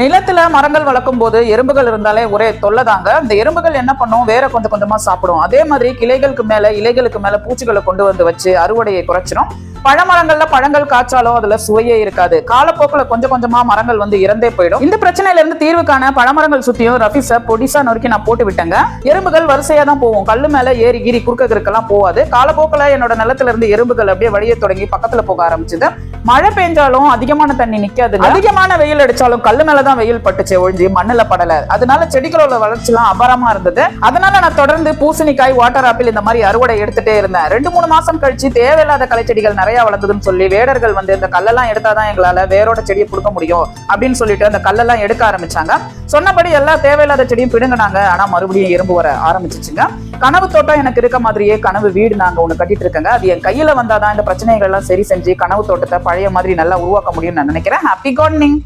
நிலத்துல மரங்கள் வளர்க்கும் போது எறும்புகள் இருந்தாலே ஒரே தொல்லைதாங்க. இந்த எறும்புகள் என்ன பண்ணும், வேற கொஞ்சம் கொஞ்சமா சாப்பிடும். அதே மாதிரி கிளைகளுக்கு மேல இலைகளுக்கு மேல பூச்சிகளை கொண்டு வந்து வச்சு அறுவடையை குறைச்சிடும். பழமரங்கள்ல பழங்கள் காய்ச்சாலும் அதுல சுவையே இருக்காது. காலப்போக்குல கொஞ்சம் கொஞ்சமா மரங்கள் வந்து இறந்தே போயிடும். இந்த பிரச்சனையில இருந்து தீர்வு காண பழமரங்கள் சுத்தியும் ரஃபீஸ பொடிசா நொறுக்கி நான் போட்டு விட்டேங்க. எறும்புகள் வரிசையா தான் போவோம், கல்லு மேல ஏறி கீறி குறுக்கெல்லாம் போவாது. காலப்போக்குல என்னோட நிலத்துல இருந்து எறும்புகள் அப்படியே வழிய தொடங்கி பக்கத்துல போக ஆரம்பிச்சுது. மழை பெஞ்சாலும் அதிகமான தண்ணி நிக்காது, அதிகமான வெயில் அடிச்சாலும் கல்லு மேலதான் வெயில் பட்டுச்சு ஒழிஞ்சு மண்ணுல படல. அதனால செடிகளோட வளர்ச்சி எல்லாம் அபாரமா இருந்தது. அதனால நான் தொடர்ந்து பூசணிக்காய், வாட்டர் ஆப்பிள் இந்த மாதிரி அறுவடை எடுத்துட்டே இருந்தேன். 2-3 மாசம் கழிச்சு தேவையில்லாத களைச்செடிகள் நிறைய வளர்ந்ததுன்னு சொல்லி வேடர்கள் வந்து இந்த கல்லெல்லாம் எடுத்தாதான் எங்களால வேரோட செடியை புடுங்க முடியும் அப்படின்னு சொல்லிட்டு அந்த கல்லெல்லாம் எடுக்க ஆரம்பிச்சாங்க. சொன்னபடி எல்லா தேவையில்லாத செடியும் பிடுங்கினாங்க. ஆனா மறுபடியும் எறும்பு வர ஆரம்பிச்சிச்சுங்க. கனவு தோட்டம் எனக்கு இருக்க மாதிரியே கனவு வீடு நாங்க ஒண்ணு கட்டிட்டு இருக்கேங்க. அது என் கையில வந்தாதான் இந்த பிரச்சனைகள் எல்லாம் சரி செஞ்சு கனவு தோட்டத்தை பழைய மாதிரி நல்லா உருவாக்க முடியும்னு நான் நினைக்கிறேன். Happy gardening.